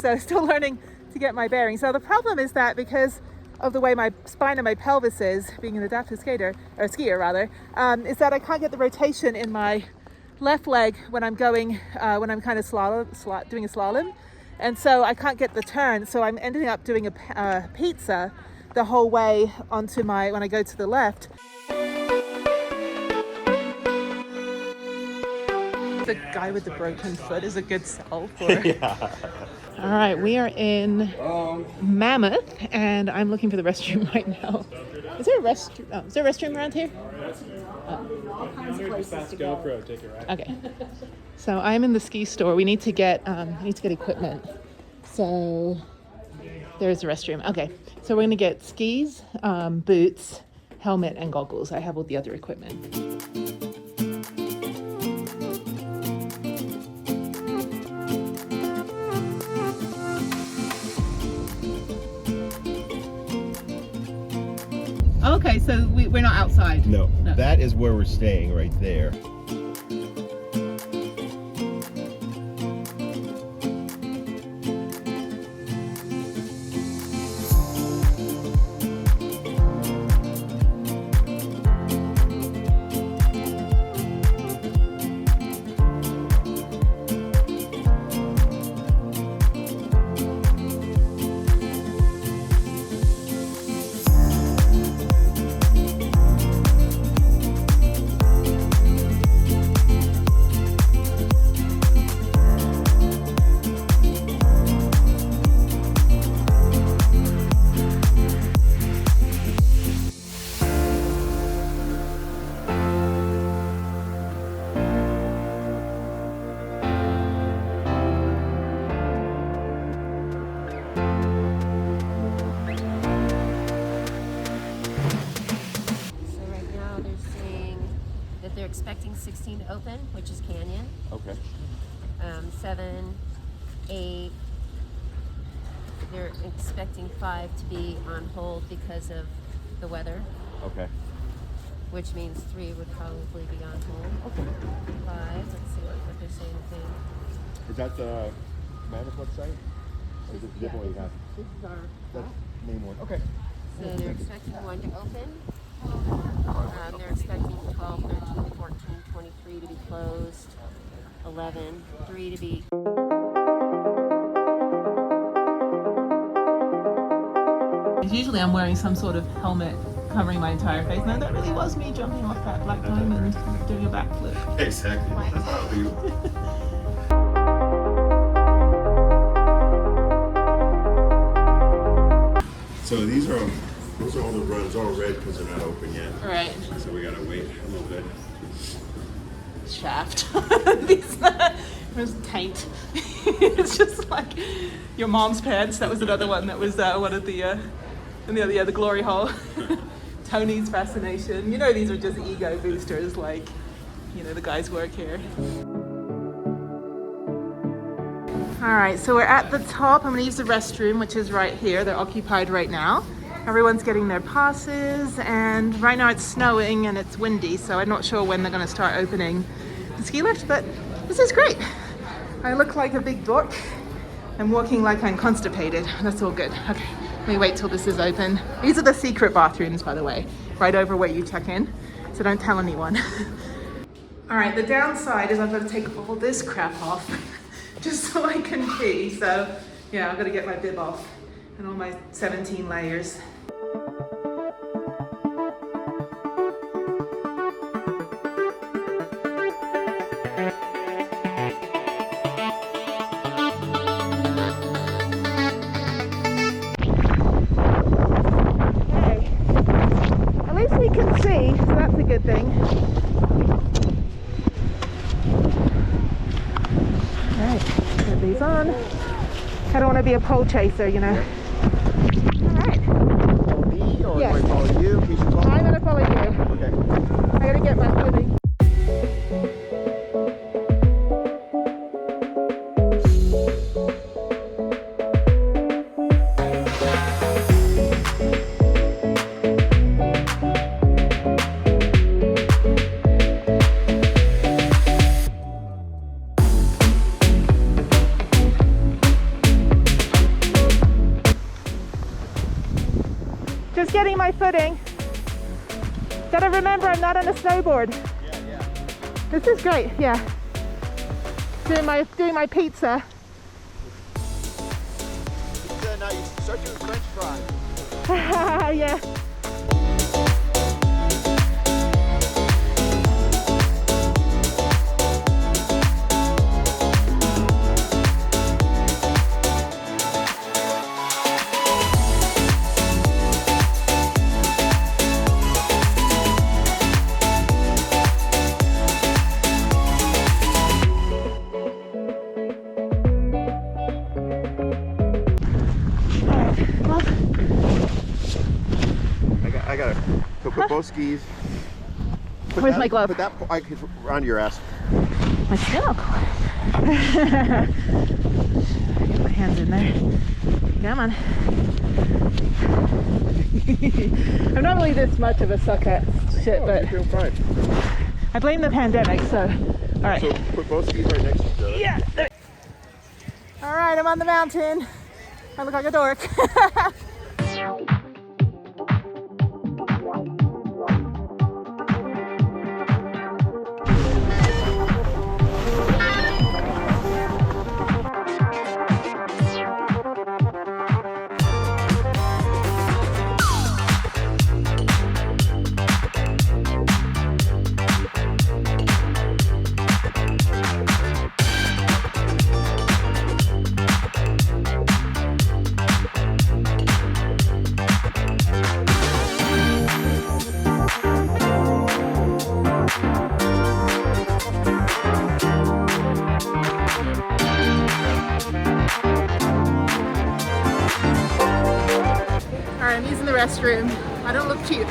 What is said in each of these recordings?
So still learning to get my bearings. So the problem is that because of the way my spine and my pelvis is, being an adaptive skater, or skier rather, is that I can't get the rotation in my left leg when I'm going, when I'm kind of doing a slalom. And so I can't get the turn. So I'm ending up doing a pizza the whole way onto when I go to the left. The guy with the broken foot is a good sell for. Yeah. All right, we are in Mammoth, and I'm looking for the restroom right now. Is there a restroom? Oh, is there a restroom around here? All kinds of places to go. GoPro, take it right. Okay. So I'm in the ski store. We need to get equipment. So there's the restroom. Okay. So we're gonna get skis, boots, helmet, and goggles. I have all the other equipment. Okay, so we're not outside. No, that is where we're staying, right there. They're expecting 16 to open, which is Canyon. Okay. 7, 8. They're expecting 5 to be on hold because of the weather. Okay. Which means 3 would probably be on hold. Okay. 5. Let's see what they're saying. Is that the Mammoth website? Or is it a different one you have? This is our main one. Okay. So they're expecting 1 to open. They're expecting 12, 13, 14, 23 to be closed. 11, 3 to be. Usually I'm wearing some sort of helmet covering my entire face. Now that really was me jumping off that black diamond doing a backflip. Exactly. That's how we So those are all the runs, all red because they're not open yet. Right. So we gotta wait a little bit. Shaft. There's taint. It's just like your mom's pants. That was another one that was one of the the glory hole. Tony's fascination. You know, these are just ego boosters, like, you know, the guys work here. All right, so we're at the top. I'm gonna use the restroom, which is right here. They're occupied right now. Everyone's getting their passes, and right now it's snowing and it's windy, so I'm not sure when they're gonna start opening the ski lift, but this is great. I look like a big dork. I'm walking like I'm constipated. That's all good. Okay, let me wait till this is open. These are the secret bathrooms, by the way, right over where you check in, so don't tell anyone. All right, the downside is I've got to take all this crap off just so I can pee. So yeah, I've got to get my bib off and all my 17 layers. Good thing. All right, put these on. I don't want to be a pole chaser, you know. All right. Follow me or Yes. do I follow you? I'm going to follow you. Okay. I got to get my footing. Just getting my footing. Gotta remember I'm not on a snowboard. Yeah. This is great, yeah. Doing my pizza. Now you start doing French fries. Yeah. I got it. So put both skis. Where's my glove? Put that around your ass. My snow. Get my hands in there. Come on. I'm not really this much of a suck at shit, but You're doing fine. I blame the pandemic, so all right. So put both skis right next to each other. Yeah. There. All right, I'm on the mountain. I look like a dork. I'm using the restroom. I don't look cute.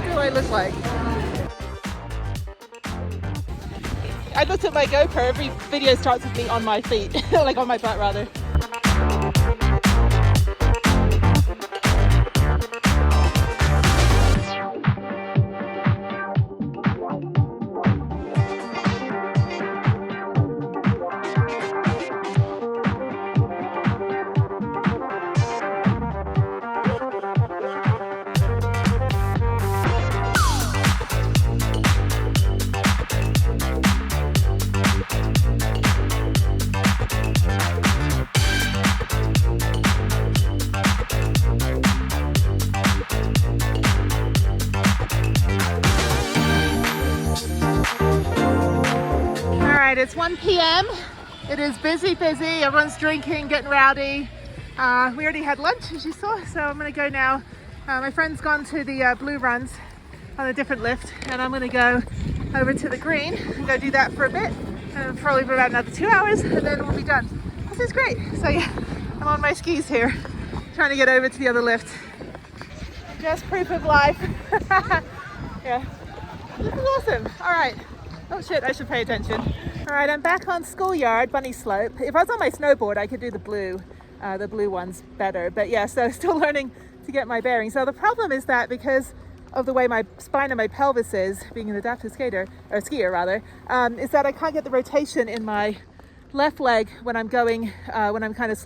What do I look like? I looked at my GoPro. Every video starts with me on my feet, like on my butt rather. It's 1 p.m. It is busy. Everyone's drinking, getting rowdy. We already had lunch, as you saw, so I'm going to go now. My friend's gone to the blue runs on a different lift, and I'm going to go over to the green and go do that for a bit, probably for about another 2 hours, and then we'll be done. This is great. So yeah, I'm on my skis here, trying to get over to the other lift. Just proof of life. Yeah, this is awesome. All right. Oh shit, I should pay attention. All right, I'm back on Schoolyard, Bunny Slope. If I was on my snowboard, I could do the blue ones better. But yeah, so still learning to get my bearings. So the problem is that because of the way my spine and my pelvis is, being an adaptive skier is that I can't get the rotation in my left leg when I'm going, when I'm kind of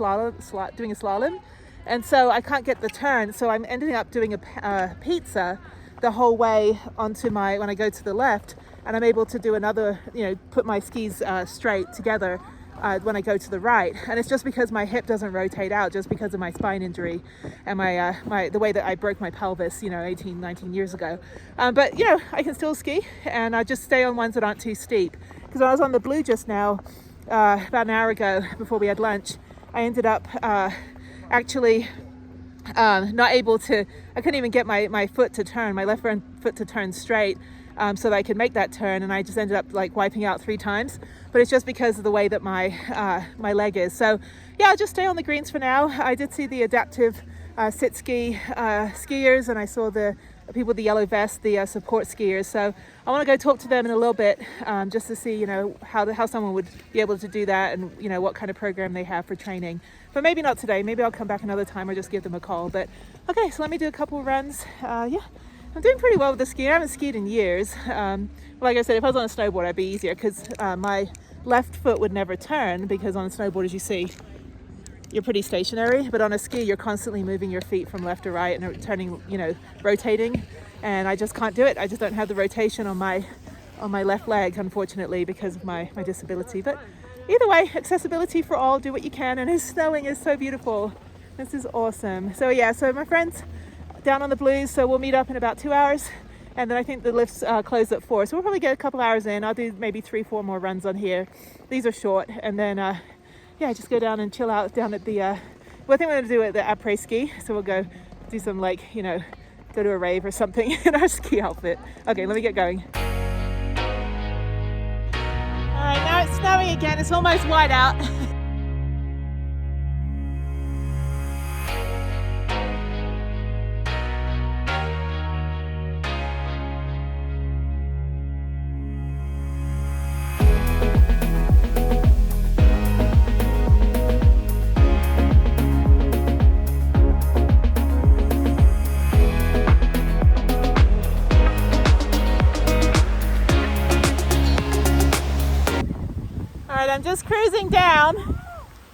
doing a slalom. And so I can't get the turn. So I'm ending up doing a pizza the whole way onto when I go to the left. And I'm able to do another, put my skis straight together when I go to the right. And it's just because my hip doesn't rotate out, just because of my spine injury and the way that I broke my pelvis, 18, 19 years ago. But, I can still ski, and I just stay on ones that aren't too steep. Because when I was on the blue just now, about an hour ago, before we had lunch, I ended up actually not able to, I couldn't even get my foot to turn, my left front foot to turn straight. So that I could make that turn, and I just ended up like wiping out 3 times. But it's just because of the way that my leg is. So yeah, I'll just stay on the greens for now. I did see the adaptive sit ski skiers, and I saw the people with the yellow vest, the support skiers. So I want to go talk to them in a little bit, just to see how someone would be able to do that, and what kind of program they have for training. But maybe not today. Maybe I'll come back another time or just give them a call. But okay, so let me do a couple runs. Yeah. I'm doing pretty well with the skiing. I haven't skied in years. Like I said, if I was on a snowboard, I'd be easier because my left foot would never turn, because on a snowboard, as you see, you're pretty stationary, but on a ski you're constantly moving your feet from left to right and turning, you know, rotating, and I just can't do it. I just don't have the rotation on my left leg, unfortunately, because of my disability. But either way, accessibility for all, do what you can, and it's snowing is so beautiful. This is awesome. So yeah, so my friends down on the Blues, so we'll meet up in about 2 hours, and then I think the lifts close at 4, so we'll probably get a couple hours in. I'll do maybe 3-4 more runs on here. These are short, and then yeah, just go down and chill out down at the well, I think we're going to do it at the après ski, so we'll go do some, like, you know, go to a rave or something in our ski outfit. Okay, let me get going. All right, now it's snowing again. It's almost white out. I'm just cruising down.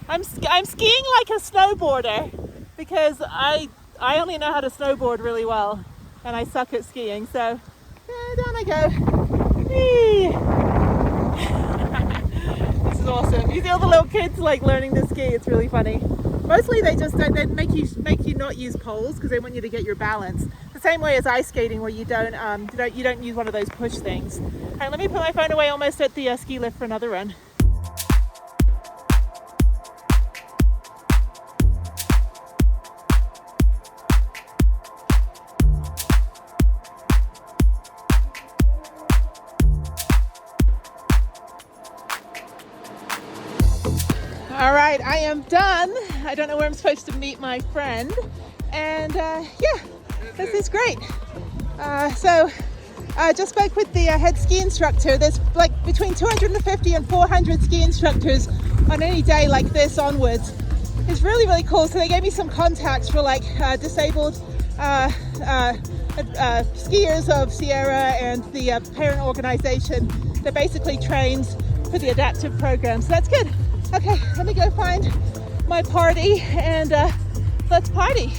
I'm skiing like a snowboarder because I only know how to snowboard really well and I suck at skiing, so yeah, down I go. Whee! This is awesome. You see all the little kids like learning to ski. It's really funny. Mostly they make you not use poles because they want you to get your balance. The same way as ice skating, where you don't use one of those push things. All right, let me put my phone away. Almost at the ski lift for another run. All right, I am done. I don't know where I'm supposed to meet my friend. And yeah, this is great. So I just spoke with the head ski instructor. There's like between 250 and 400 ski instructors on any day like this onwards. It's really, really cool. So they gave me some contacts for like disabled skiers of Sierra and the parent organization that basically trains for the adaptive program. So that's good. Okay, let me go find my party and let's party.